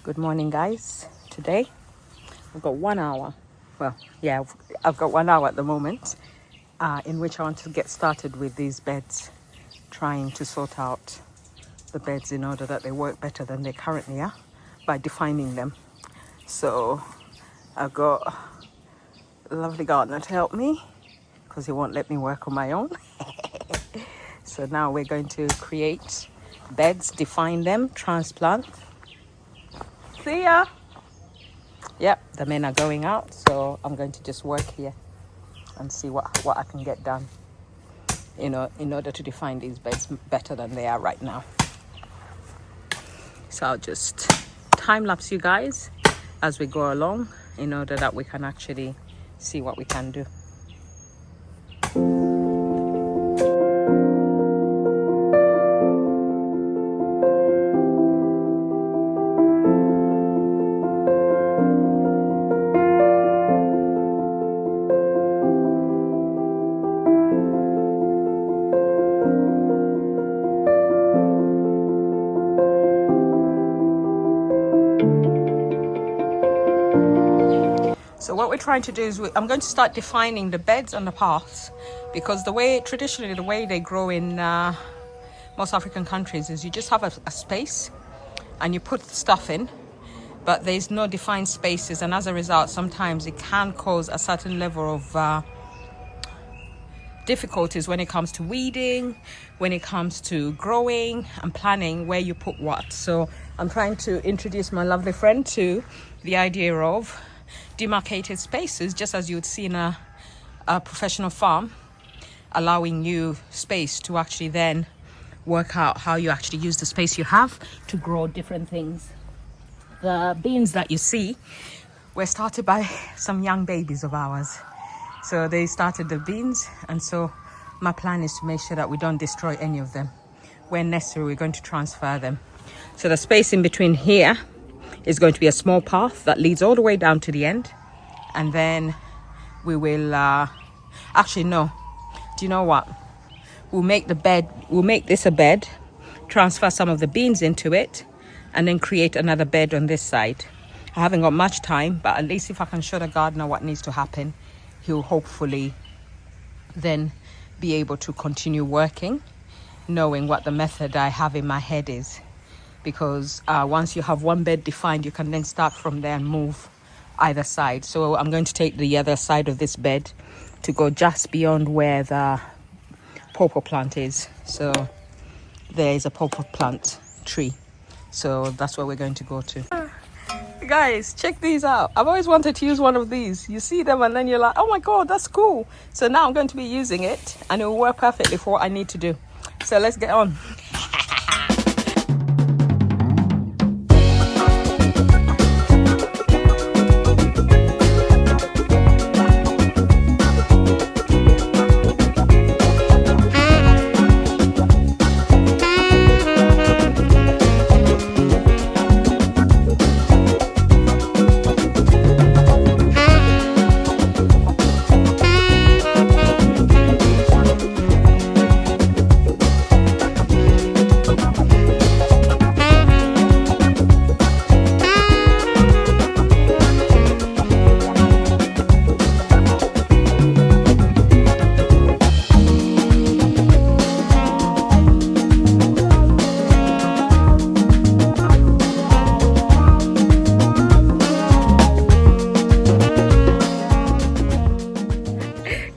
Good morning, guys. Today I've got 1 hour. Well, yeah, I've got 1 hour at the moment in which I want to get started with these beds, trying to sort out the beds in order that they work better than they currently are by defining them. So I've got a lovely gardener to help me because he won't let me work on my own. So now we're going to create beds, define them, transplant. See ya! Yep, the men are going out, so I'm going to just work here and see what I can get done, you know, in order to define these beds better than they are right now. So I'll just time-lapse you guys as we go along in order that we can actually see what we can do. So what we're trying to do is I'm going to start defining the beds and the paths, because traditionally the way they grow in most African countries is you just have a space and you put stuff in, but there's no defined spaces, and as a result sometimes it can cause a certain level of difficulties when it comes to weeding, when it comes to growing and planning where you put what. So I'm trying to introduce my lovely friend to the idea of demarcated spaces, just as you would see in a professional farm, allowing you space to actually then work out how you actually use the space you have to grow different things. The beans that you see were started by some young babies of ours. So they started the beans, and so my plan is to make sure that we don't destroy any of them. When necessary, we're going to transfer them. So the space in between here is going to be a small path that leads all the way down to the end, and then we will actually no, do you know what, we'll make this a bed, transfer some of the beans into it, and then create another bed on this side. I haven't got much time, but at least if I can show the gardener what needs to happen, he'll hopefully then be able to continue working, knowing what the method I have in my head is. Because once you have one bed defined, you can then start from there and move either side. So I'm going to take the other side of this bed to go just beyond where the pawpaw plant is. So there is a pawpaw plant tree, so that's where we're going to go to. Guys, check these out. I've always wanted to use one of these. You see them and then you're like, oh my god, that's cool. So now I'm going to be using it, and it will work perfectly for what I need to do. So let's get on.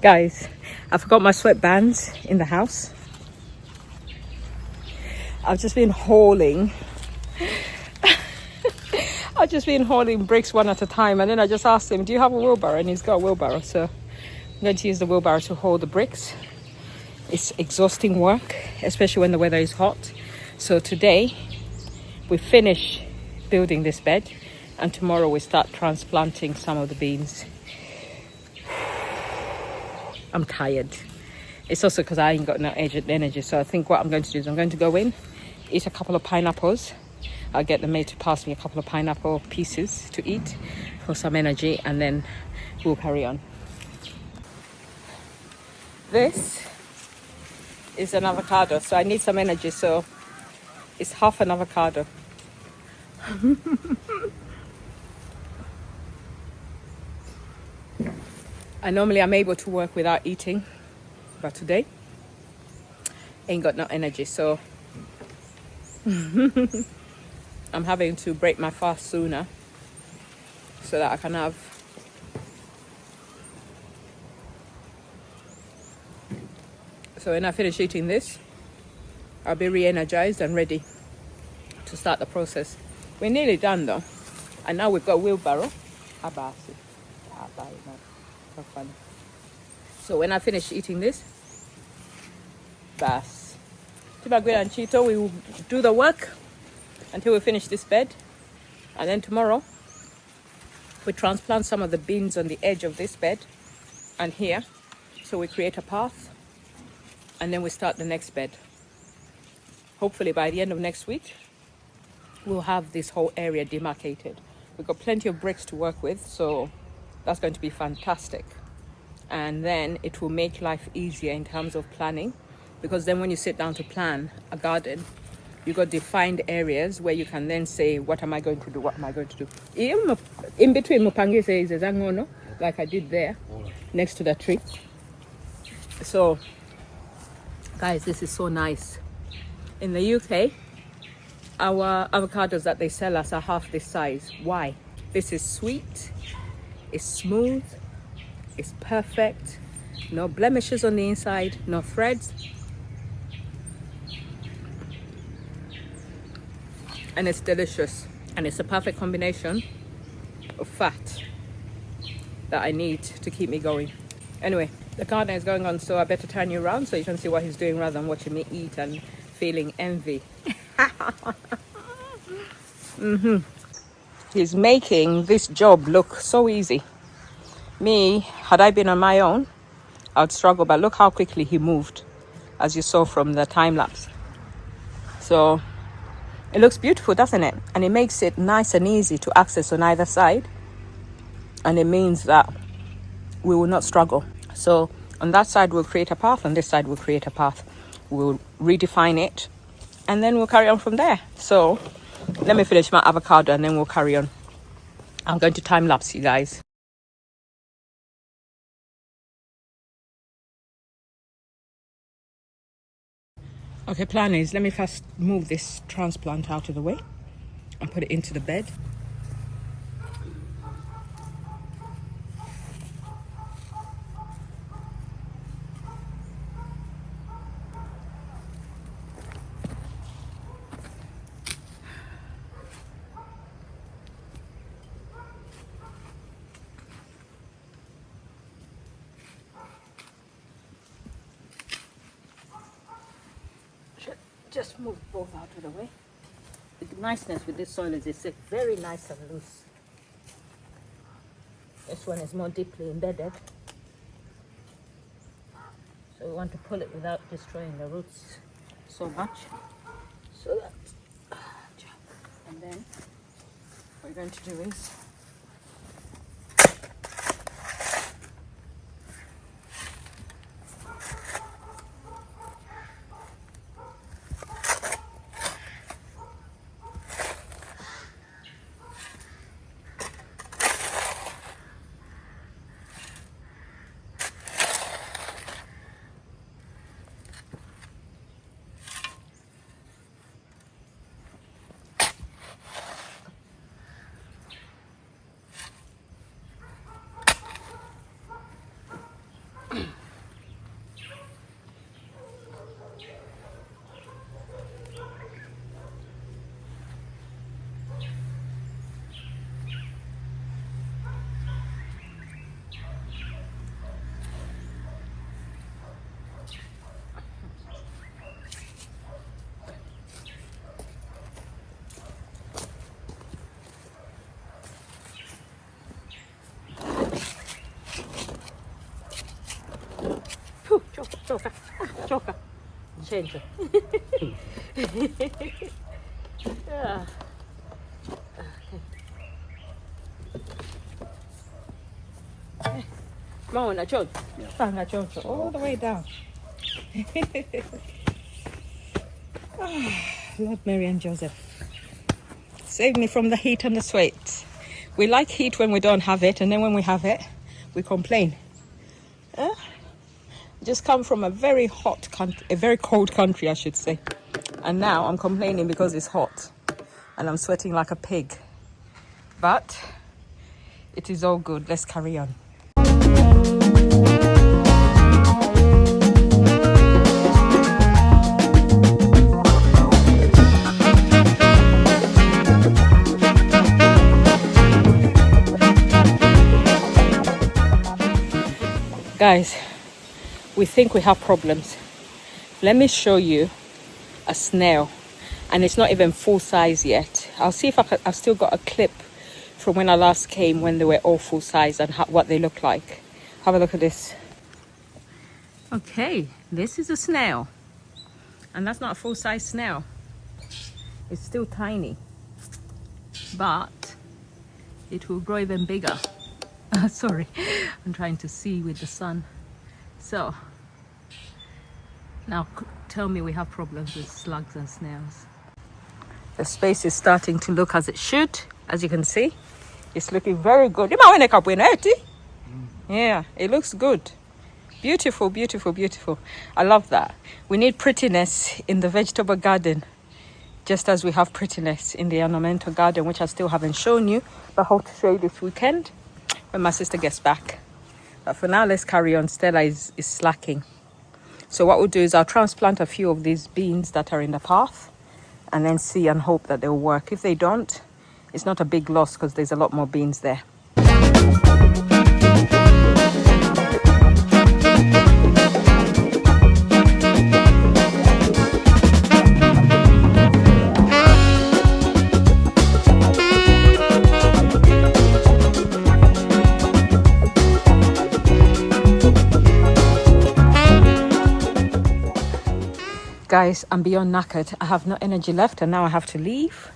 Guys, I forgot my sweatbands in the house. I've just been hauling. I've just been hauling bricks one at a time, and then I just asked him, do you have a wheelbarrow? And he's got a wheelbarrow, so I'm going to use the wheelbarrow to haul the bricks. It's exhausting work, especially when the weather is hot. So today we finish building this bed, and tomorrow we start transplanting some of the beans. I'm tired. It's also because I ain't got no energy. So I think what I'm going to do is I'm going to go in, eat a couple of pineapples. I'll get the maid to pass me a couple of pineapple pieces to eat for some energy, and then we'll carry on. This is an avocado, so I need some energy, so it's half an avocado. And normally I'm able to work without eating, but today ain't got no energy, so I'm having to break my fast sooner so that I can have so when I finish eating this, I'll be re-energized and ready to start the process. We're nearly done though, and now we've got wheelbarrow. Abasi. So funny. So when I finish eating this, bas. Tibagwe and Chito, we will do the work until we finish this bed, and then tomorrow we transplant some of the beans on the edge of this bed and here, so we create a path, and then we start the next bed. Hopefully by the end of next week we'll have this whole area demarcated. We've got plenty of bricks to work with, so that's going to be fantastic. And then it will make life easier in terms of planning, because then when you sit down to plan a garden, you got defined areas where you can then say, what am I going to do? What am I going to do? In between Mupangi says Zangono, like I did there, next to the tree. So, guys, this is so nice. In the UK, our avocados that they sell us are half this size. Why? This is sweet, it's smooth, it's perfect, no blemishes on the inside, no threads. And it's delicious, and it's a perfect combination of fat that I need to keep me going. Anyway, the garden is going on, so I better turn you around so you can see what he's doing rather than watching me eat and feeling envy. He's making this job look so easy. Me, had I been on my own, I would struggle, but look how quickly he moved, as you saw from the time lapse. So it looks beautiful, doesn't it? And it makes it nice and easy to access on either side. And it means that we will not struggle. So on that side, we'll create a path. On this side, we'll create a path. We'll redefine it. And then we'll carry on from there. So let me finish my avocado and then we'll carry on. I'm going to time lapse you guys. Okay, plan is, let me first move this transplant out of the way and put it into the bed. Just move both out of the way. The niceness with this soil is it's very nice and loose. This one is more deeply embedded. So we want to pull it without destroying the roots so much. So that, and then what we're going to do is choka. Change it. Yeah. Mauna chocho. Panga chocho. All the way down. Lord Mary and Joseph. Save me from the heat and the sweat. We like heat when we don't have it, and then when we have it, we complain. Just come from a very hot country, a very cold country, I should say. And now I'm complaining because it's hot and I'm sweating like a pig. But it is all good. Let's carry on. Guys, we think we have problems. Let me show you a snail, and it's not even full size yet. I'll see if I've still got a clip from when I last came, when they were all full size, and what they look like. Have a look at this. Okay, this is a snail, and that's not a full size snail. It's still tiny, but it will grow even bigger. Sorry, I'm trying to see with the sun. So now tell me we have problems with slugs and snails. The space is starting to look as it should. As you can see, it's looking very good. Yeah, it looks good. Beautiful, beautiful, beautiful. I love that. We need prettiness in the vegetable garden, just as we have prettiness in the ornamental garden, which I still haven't shown you, but I hope to show you this weekend when my sister gets back. But for now, let's carry on. Stella is slacking. So what we'll do is I'll transplant a few of these beans that are in the path and then see and hope that they'll work. If they don't, it's not a big loss because there's a lot more beans there. Guys, I'm beyond knackered. I have no energy left and now I have to leave.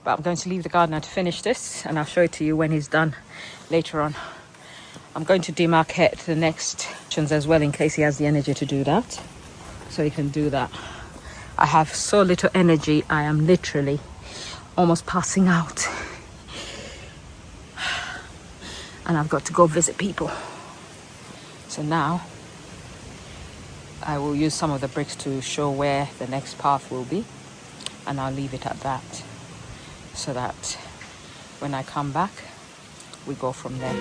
But I'm going to leave the gardener to finish this and I'll show it to you when he's done later on. I'm going to demarcate the next sections as well in case he has the energy to do that. So he can do that. I have so little energy, I am literally almost passing out. And I've got to go visit people. So now I will use some of the bricks to show where the next path will be, and I'll leave it at that so that when I come back we go from there.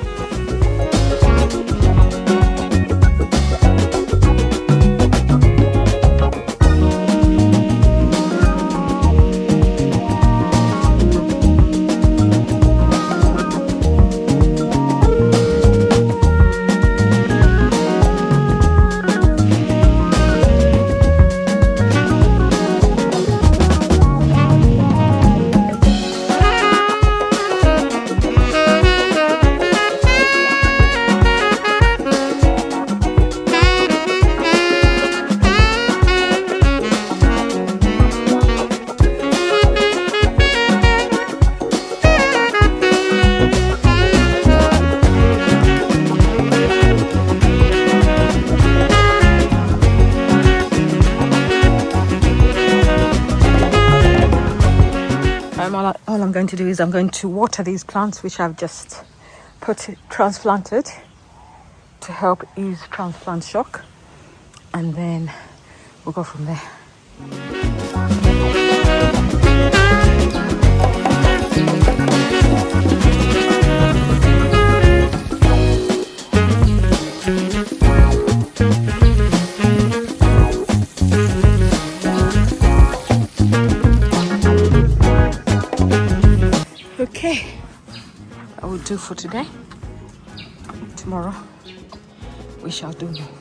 All I'm going to do is I'm going to water these plants which I've just transplanted to help ease transplant shock, and then we'll go from there. Okay, that will do for today. Tomorrow we shall do more.